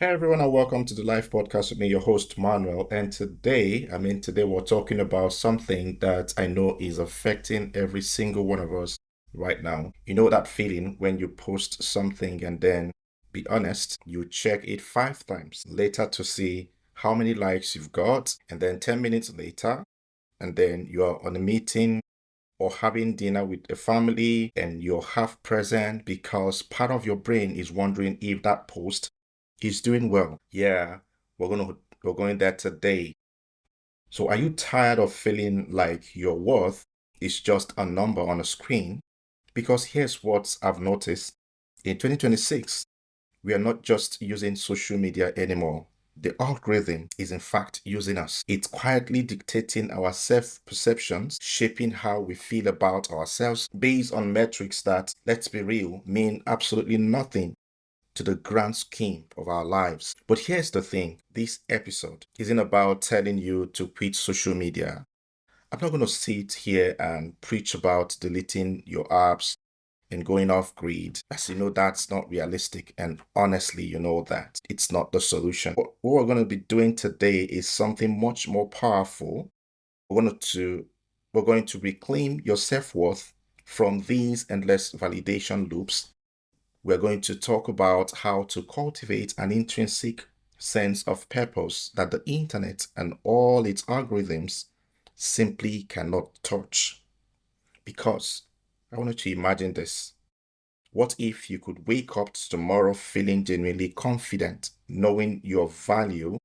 Hey everyone, and welcome to the live podcast with me, your host Manuel. And today we're talking about something that I know is affecting every single one of us right now. You know that feeling when you post something and then, be honest, you check it 5 times later to see how many likes you've got, and then 10 minutes later, and then you're on a meeting or having dinner with a family and you're half present because part of your brain is wondering if that post is doing well. Yeah, we're going there today. So are you tired of feeling like your worth is just a number on a screen? Because here's what I've noticed. In 2026, we are not just using social media anymore. The algorithm is in fact using us. It's quietly dictating our self-perceptions, shaping how we feel about ourselves based on metrics that, let's be real, mean absolutely nothing to the grand scheme of our lives. But here's the thing, this episode isn't about telling you to quit social media. I'm not going to sit here and preach about deleting your apps and going off grid. As you know, that's not realistic. And honestly, you know that it's not the solution. What we're going to be doing today is something much more powerful. We're going to we're going to reclaim your self-worth from these endless validation loops. We're going to talk about how to cultivate an intrinsic sense of purpose that the internet and all its algorithms simply cannot touch. Because I want you to imagine this. What if you could wake up tomorrow feeling genuinely confident, knowing your value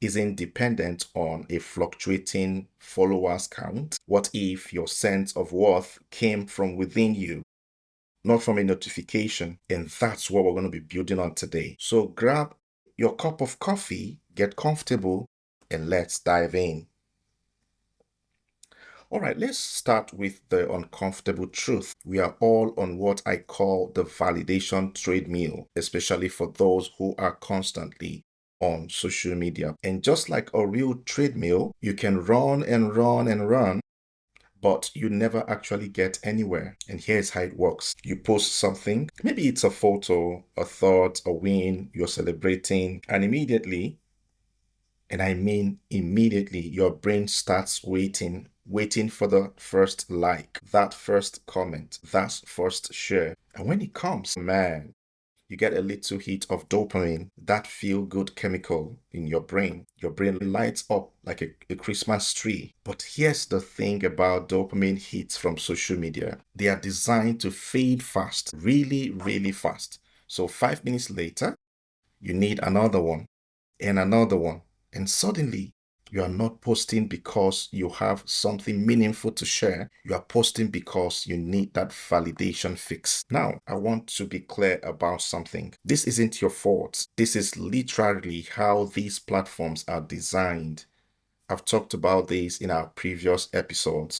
isn't dependent on a fluctuating followers count? What if your sense of worth came from within you, not from a notification? And that's what we're going to be building on today. So grab your cup of coffee, get comfortable, and let's dive in. All right, let's start with the uncomfortable truth. We are all on what I call the validation treadmill, especially for those who are constantly on social media. And just like a real treadmill, you can run and run and run, but you never actually get anywhere. And here's how it works. You post something, maybe it's a photo, a thought, a win, you're celebrating, and immediately, and I mean immediately, your brain starts waiting for the first like, that first comment, that first share. And when it comes, man, you get a little hit of dopamine, that feel good chemical in your brain. Your brain lights up like a Christmas tree. But here's the thing about dopamine hits from social media, they are designed to fade fast, really, really fast. So 5 minutes later, you need another one and another one. And suddenly, you are not posting because you have something meaningful to share. You are posting because you need that validation fix. Now, I want to be clear about something. This isn't your fault. This is literally how these platforms are designed. I've talked about this in our previous episodes.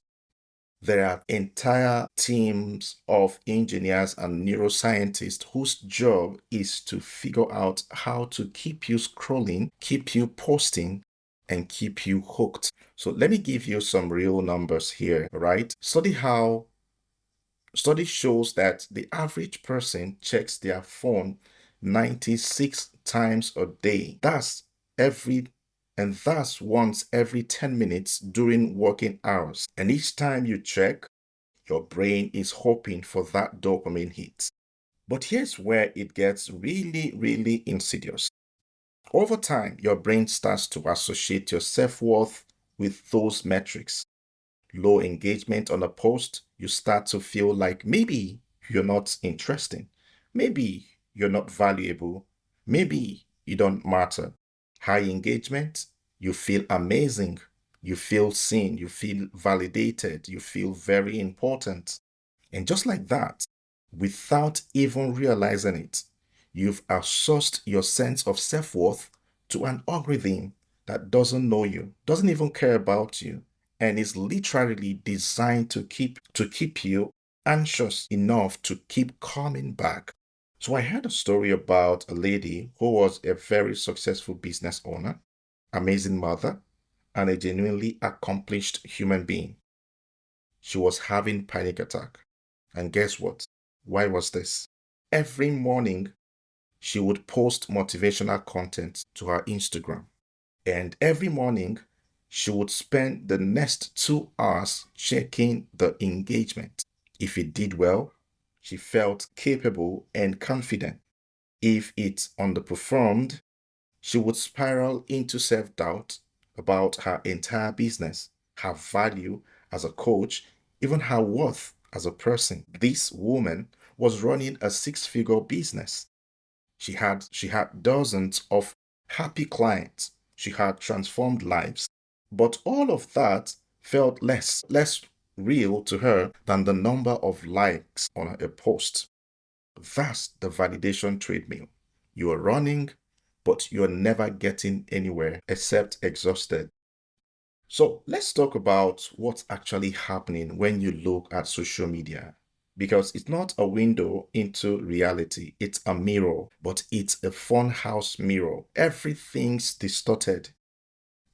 There are entire teams of engineers and neuroscientists whose job is to figure out how to keep you scrolling, keep you posting, and keep you hooked. So let me give you some real numbers here, right? Study shows that the average person checks their phone 96 times a day. Every that's once every 10 minutes during working hours. And each time you check, your brain is hoping for that dopamine hit. But here's where it gets really, really insidious. Over time, your brain starts to associate your self-worth with those metrics. Low engagement on a post, you start to feel like maybe you're not interesting. Maybe you're not valuable. Maybe you don't matter. High engagement, you feel amazing. You feel seen. You feel validated. You feel very important. And just like that, without even realizing it, you've outsourced your sense of self-worth to an algorithm that doesn't know you, doesn't even care about you, and is literally designed to keep you anxious enough to keep coming back. So I heard a story about a lady who was a very successful business owner, amazing mother, and a genuinely accomplished human being. She was having panic attack. And guess what? Why was this? Every morning she would post motivational content to her Instagram. And every morning, she would spend the next 2 hours checking the engagement. If it did well, she felt capable and confident. If it underperformed, she would spiral into self doubt about her entire business, her value as a coach, even her worth as a person. This woman was running a six-figure business. She had dozens of happy clients. She had transformed lives. But all of that felt less real to her than the number of likes on a post. That's the validation treadmill. You are running, but you're never getting anywhere except exhausted. So let's talk about what's actually happening when you look at social media. Because it's not a window into reality, it's a mirror, but it's a funhouse mirror. Everything's distorted,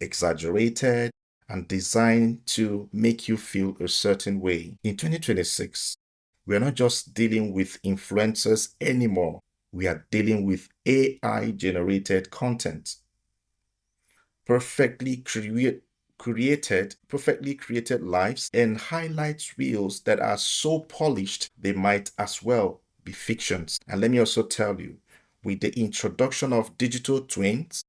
exaggerated, and designed to make you feel a certain way. In 2026, we're not just dealing with influencers anymore. We are dealing with AI generated content, perfectly created lives and highlights reels that are so polished they might as well be fictions. And let me also tell you, with the introduction of digital twins,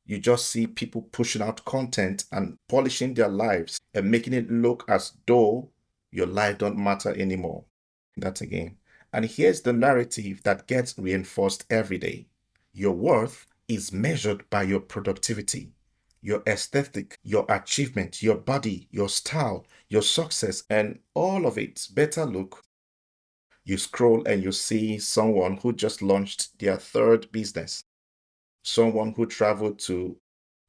you just see people pushing out content and polishing their lives and making it look as though your life don't matter anymore. That again. And here's the narrative that gets reinforced every day. Your worth is measured by your productivity, your aesthetic, your achievement, your body, your style, your success, and all of it. Better look. You scroll and you see someone who just launched their third business, someone who traveled to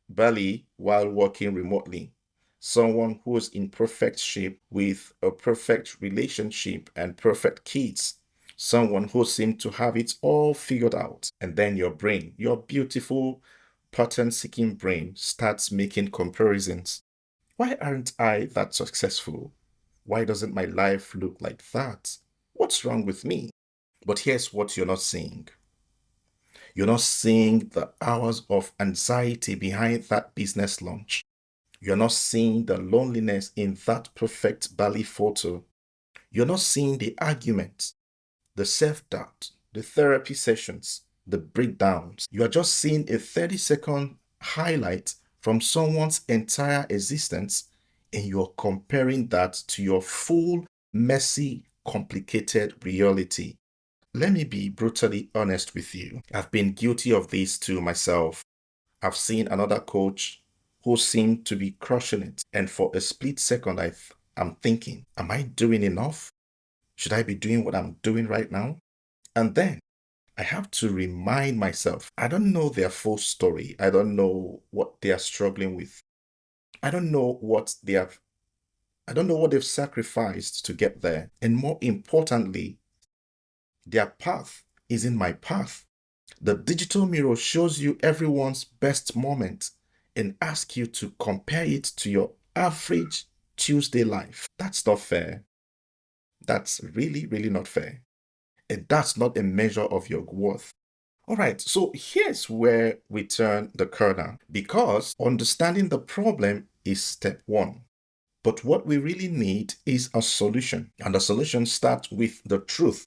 Bali while working remotely, someone who's in perfect shape with a perfect relationship and perfect kids, someone who seems to have it all figured out. And then your brain, your beautiful pattern seeking brain, starts making comparisons. Why aren't I that successful? Why doesn't my life look like that? What's wrong with me? But here's what you're not seeing. You're not seeing the hours of anxiety behind that business launch. You're not seeing the loneliness in that perfect Bali photo. You're not seeing the arguments, the self-doubt, the therapy sessions, the breakdowns. You are just seeing a 30-second highlight from someone's entire existence, and you're comparing that to your full, messy, complicated reality. Let me be brutally honest with you. I've been guilty of this too myself. I've seen another coach who seemed to be crushing it, and for a split second, I'm thinking, am I doing enough? Should I be doing what I'm doing right now? And then I have to remind myself, I don't know their full story. I don't know what they are struggling with. I don't know what they have, I don't know what they've sacrificed to get there. And more importantly, their path isn't my path. The digital mirror shows you everyone's best moment and asks you to compare it to your average Tuesday life. That's not fair. That's really, really not fair. And that's not a measure of your worth. All right, so here's where we turn the corner because understanding the problem is step one. But what we really need is a solution. And the solution starts with the truth.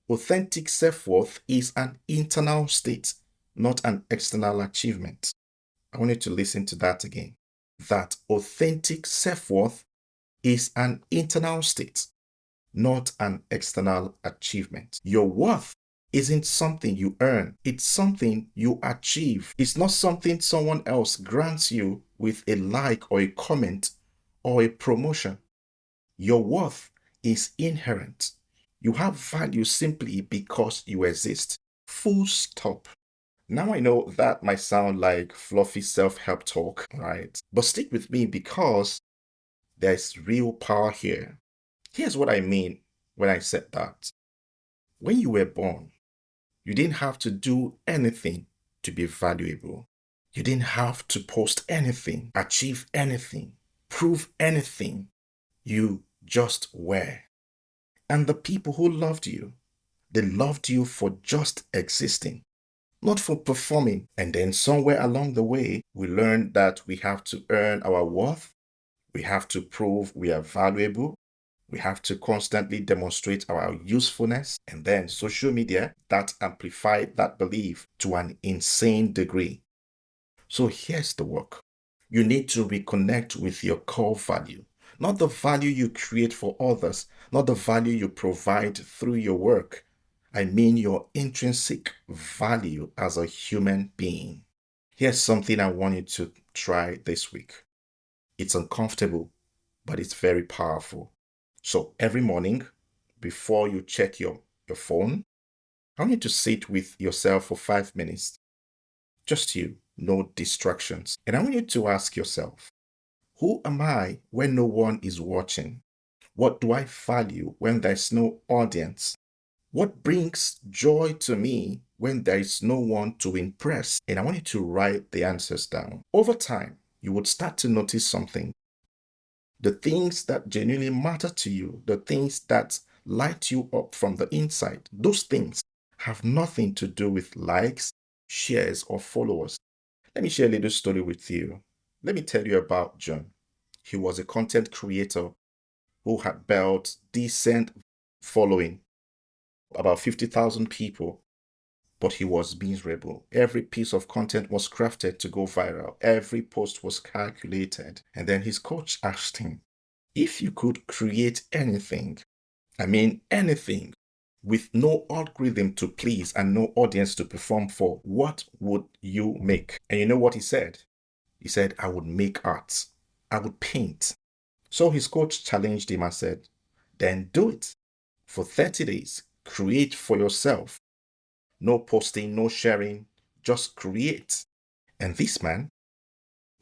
Authentic self-worth is an internal state, not an external achievement. I want you to listen to that again. That authentic self-worth is an internal state, not an external achievement. Your worth isn't something you earn, it's something you achieve. It's not something someone else grants you with a like or a comment or a promotion. Your worth is inherent. You have value simply because you exist. Full stop. Now I know that might sound like fluffy self-help talk, right? But stick with me because there's real power here. Here's what I mean when I said that. When you were born, you didn't have to do anything to be valuable. You didn't have to post anything, achieve anything, prove anything. You just were. And the people who loved you, They loved you for just existing, not for performing. And then somewhere along the way, we learned that we have to earn our worth. We have to prove we are valuable. We have to constantly demonstrate our usefulness. And then social media, that amplified that belief to an insane degree. So here's the work. You need to reconnect with your core value, not the value you create for others, not the value you provide through your work. I mean your intrinsic value as a human being. Here's something I want you to try this week. It's uncomfortable, but it's very powerful. So every morning, before you check your phone, I want you to sit with yourself for 5 minutes. Just you, no distractions. And I want you to ask yourself, who am I when no one is watching? What do I value when there's no audience? What brings joy to me when there is no one to impress? And I want you to write the answers down. Over time, you would start to notice something. The things that genuinely matter to you, the things that light you up from the inside, those things have nothing to do with likes, shares, or followers. Let me share a little story with you. Let me tell you about John. He was a content creator who had built decent following, about 50,000 people, but he was miserable. Every piece of content was crafted to go viral. Every post was calculated. And then his coach asked him, if you could create anything, I mean anything, with no algorithm to please and no audience to perform for, what would you make? And you know what he said? He said, I would make art. I would paint. So his coach challenged him and said, then do it. For 30 days, create for yourself. No posting, no sharing, just create. And this man,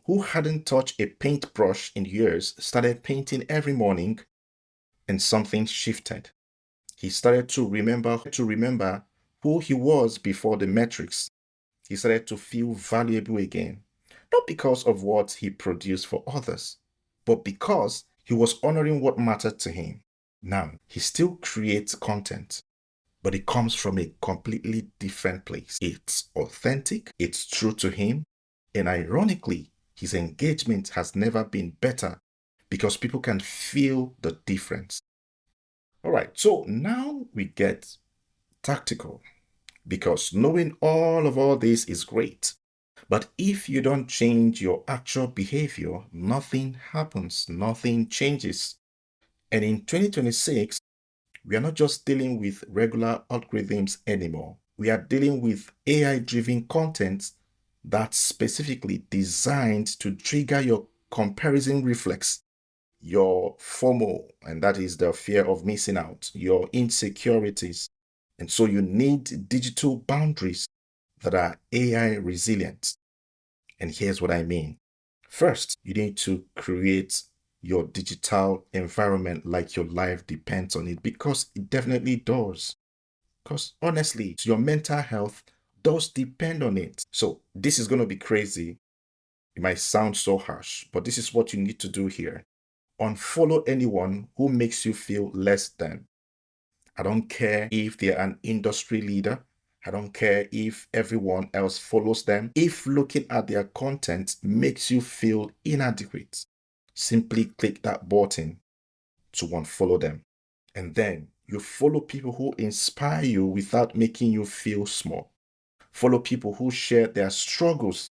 who hadn't touched a paintbrush in years, started painting every morning, and something shifted. He started to remember who he was before the metrics. He started to feel valuable again, not because of what he produced for others, but because he was honoring what mattered to him. Now, he still creates content, but it comes from a completely different place. It's authentic, it's true to him, and ironically, his engagement has never been better because people can feel the difference. All right, so now we get tactical because knowing all this is great. But if you don't change your actual behavior, nothing happens, nothing changes. And in 2026, we are not just dealing with regular algorithms anymore. We are dealing with AI-driven content that's specifically designed to trigger your comparison reflex, your FOMO, and that is the fear of missing out, your insecurities. And so you need digital boundaries that are AI resilient. And here's what I mean. First, you need to create your digital environment like your life depends on it, because it definitely does. Because honestly, your mental health does depend on it. So this is going to be crazy. It might sound so harsh, but this is what you need to do here. Unfollow anyone who makes you feel less than. I don't care if they're an industry leader. I don't care if everyone else follows them. If looking at their content makes you feel inadequate, simply click that button to unfollow them. And then you follow people who inspire you without making you feel small. Follow people who share their struggles,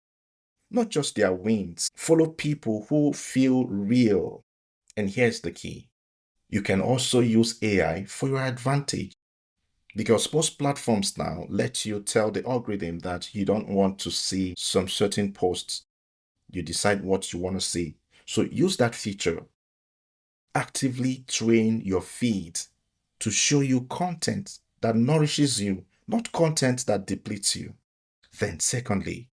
not just their wins. Follow people who feel real. And here's the key. You can also use AI for your advantage, because most platforms now let you tell the algorithm that you don't want to see some certain posts. You decide what you want to see. So use that feature. Actively train your feed to show you content that nourishes you, not content that depletes you. Then secondly,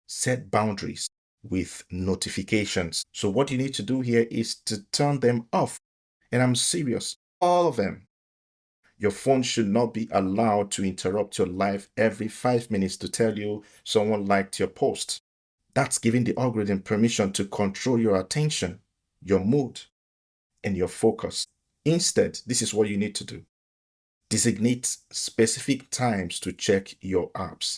set boundaries with notifications. So what you need to do here is to turn them off. And I'm serious, all of them. Your phone should not be allowed to interrupt your life every 5 minutes to tell you someone liked your post. That's giving the algorithm permission to control your attention, your mood, and your focus. Instead, this is what you need to do. Designate specific times to check your apps.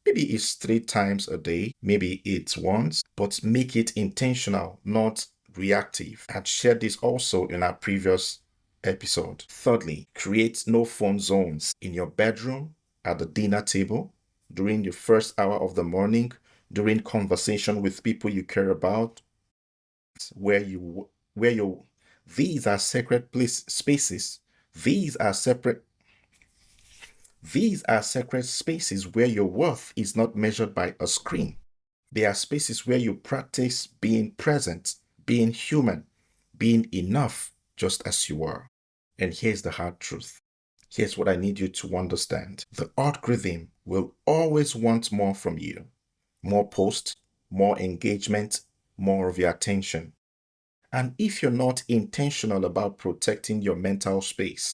Maybe it's 3 times a day, maybe it's once, but make it intentional, not reactive. I shared this also in our previous episode. Thirdly, create no phone zones in your bedroom, at the dinner table, during the first hour of the morning, during conversation with people you care about, where you these are sacred spaces. These are separate These are sacred spaces where your worth is not measured by a screen. They are spaces where you practice being present, being human, being enough just as you are. And here's the hard truth. Here's what I need you to understand. The algorithm will always want more from you. More posts, more engagement, more of your attention. And if you're not intentional about protecting your mental space,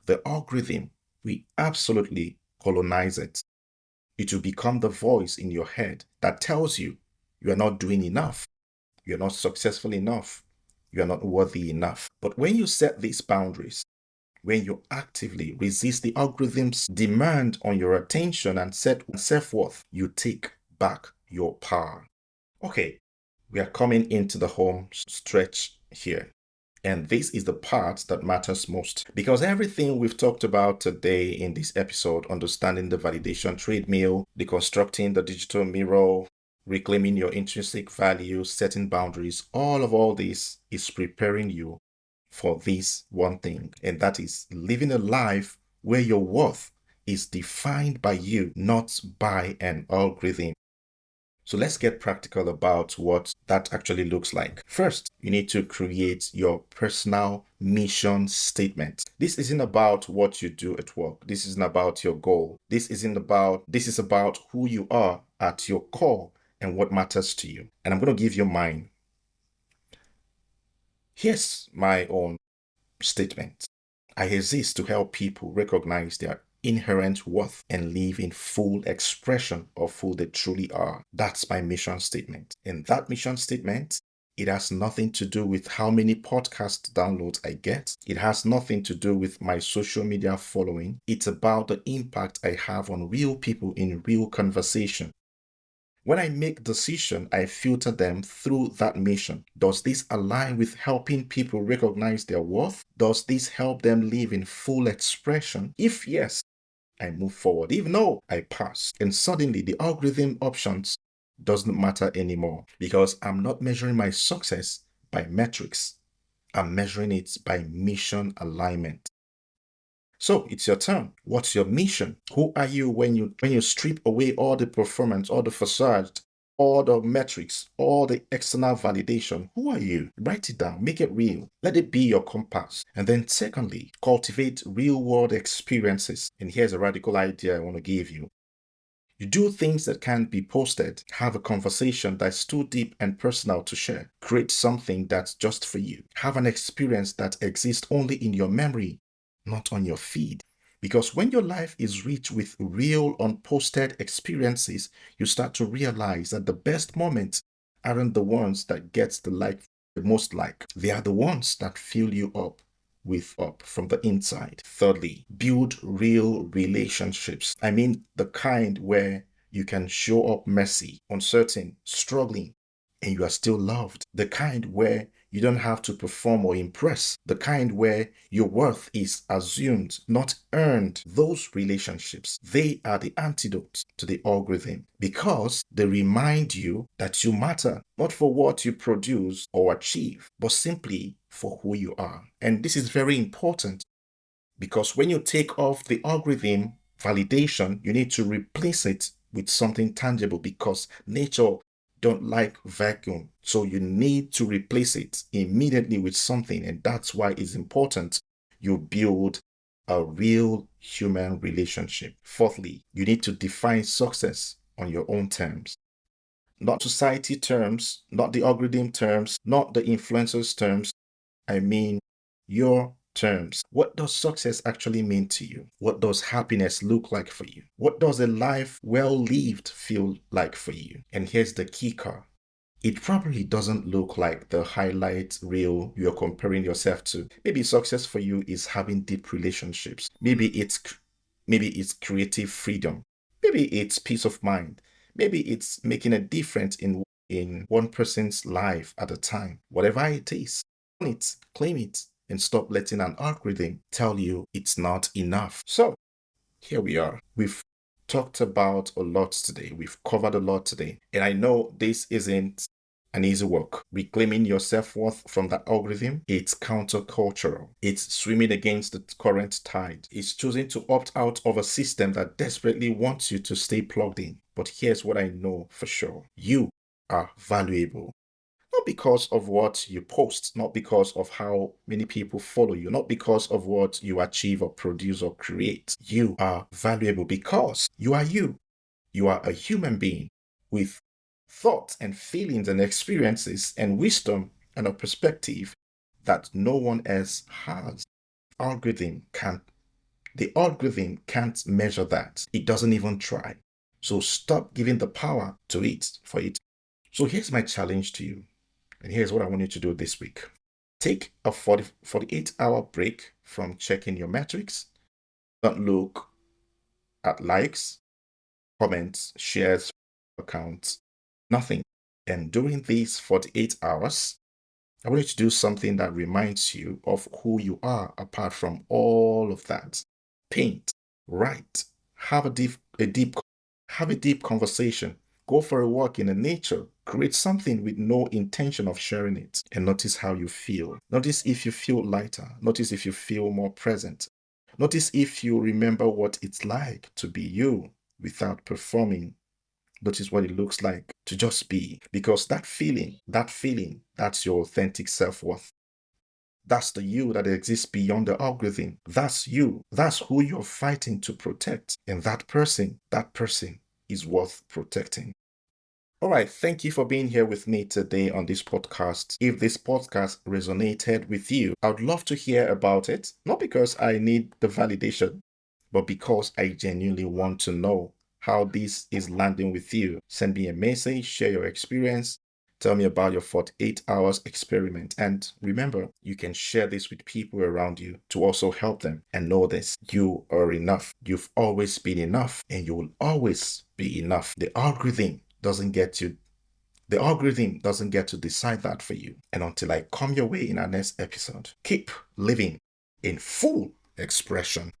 the algorithm will absolutely colonize it. It will become the voice in your head that tells you you are not doing enough, you're not successful enough, you are not worthy enough. But when you set these boundaries, when you actively resist the algorithm's demand on your attention and set self-worth, you take back your power. Okay, we are coming into the home stretch here. And this is the part that matters most because everything we've talked about today in this episode, understanding the validation treadmill, deconstructing the digital mirror, reclaiming your intrinsic value, setting boundaries, all this is preparing you for this one thing. And that is living a life where your worth is defined by you, not by an algorithm. So let's get practical about what that actually looks like. First, you need to create your personal mission statement. This isn't about what you do at work. This isn't about your goal. This is about who you are at your core and what matters to you. And I'm going to give you mine. Here's my own statement. I exist to help people recognize their inherent worth and live in full expression of who they truly are. That's my mission statement. And that mission statement, it has nothing to do with how many podcast downloads I get. It has nothing to do with my social media following. It's about the impact I have on real people in real conversation. When I make decisions, I filter them through that mission. Does this align with helping people recognize their worth? Does this help them live in full expression? If yes, I move forward. If no, I pass. And suddenly the algorithm options doesn't matter anymore because I'm not measuring my success by metrics. I'm measuring it by mission alignment. So it's your turn. What's your mission? Who are you when you strip away all the performance, all the facade, all the metrics, all the external validation? Who are you? Write it down. Make it real. Let it be your compass. And then secondly, cultivate real world experiences. And here's a radical idea I want to give you. You do things that can't be posted. Have a conversation that's too deep and personal to share. Create something that's just for you. Have an experience that exists only in your memory, not on your feed. Because when your life is rich with real unposted experiences, you start to realize that the best moments aren't the ones that gets the most like. They are the ones that fill you up from the inside. Thirdly, build real relationships. I mean the kind where you can show up messy, uncertain, struggling, and you are still loved. The kind where you don't have to perform or impress. The kind where your worth is assumed, not earned. Those relationships, they are the antidote to the algorithm because they remind you that you matter, not for what you produce or achieve, but simply for who you are. And this is very important because when you take off the algorithm validation, you need to replace it with something tangible because nature don't like vacuum. So you need to replace it immediately with something. And that's why it's important you build a real human relationship. Fourthly, you need to define success on your own terms. Not society terms, not the algorithm terms, not the influencers terms. I mean your terms. What does success actually mean to you? What does happiness look like for you? What does a life well lived feel like for you? And here's the kicker. it probably doesn't look like the highlight reel you're comparing yourself to. Maybe success for you is having deep relationships. Maybe it's creative freedom. Maybe it's peace of mind. Maybe it's making a difference in one person's life at a time. Whatever it is, own it, claim it, and stop letting an algorithm tell you it's not enough. So here we are. We've talked about a lot today. We've covered a lot today. And I know this isn't an easy work. Reclaiming your self-worth from the algorithm, it's countercultural. It's swimming against the current tide. It's choosing to opt out of a system that desperately wants you to stay plugged in. But here's what I know for sure. You are valuable. Not because of what you post, not because of how many people follow you, not because of what you achieve or produce or create. You are valuable because you are you. You are a human being with thoughts and feelings and experiences and wisdom and a perspective that no one else has. Algorithm can't, the algorithm can't measure that. It doesn't even try. So stop giving the power to it for it. So here's my challenge to you. And here's what I want you to do this week. Take a 48-hour break from checking your metrics. Don't look at likes, comments, shares, accounts, nothing. And during these 48 hours, I want you to do something that reminds you of who you are apart from all of that. Paint, write, have have a deep conversation. Go for a walk in the nature. Create something with no intention of sharing it. And notice how you feel. Notice if you feel lighter. Notice if you feel more present. Notice if you remember what it's like to be you without performing. Notice what it looks like to just be. Because that's your authentic self-worth. That's the you that exists beyond the algorithm. That's you. That's who you're fighting to protect. And that person is worth protecting. All right. Thank you for being here with me today on this podcast. If this podcast resonated with you, I would love to hear about it. Not because I need the validation, but because I genuinely want to know how this is landing with you. Send me a message, share your experience, tell me about your 48 hours experiment. And remember, you can share this with people around you to also help them. And know this, you are enough. You've always been enough and you will always be enough. The algorithm doesn't get to decide that for you. And until I come your way in our next episode, keep living in full expression.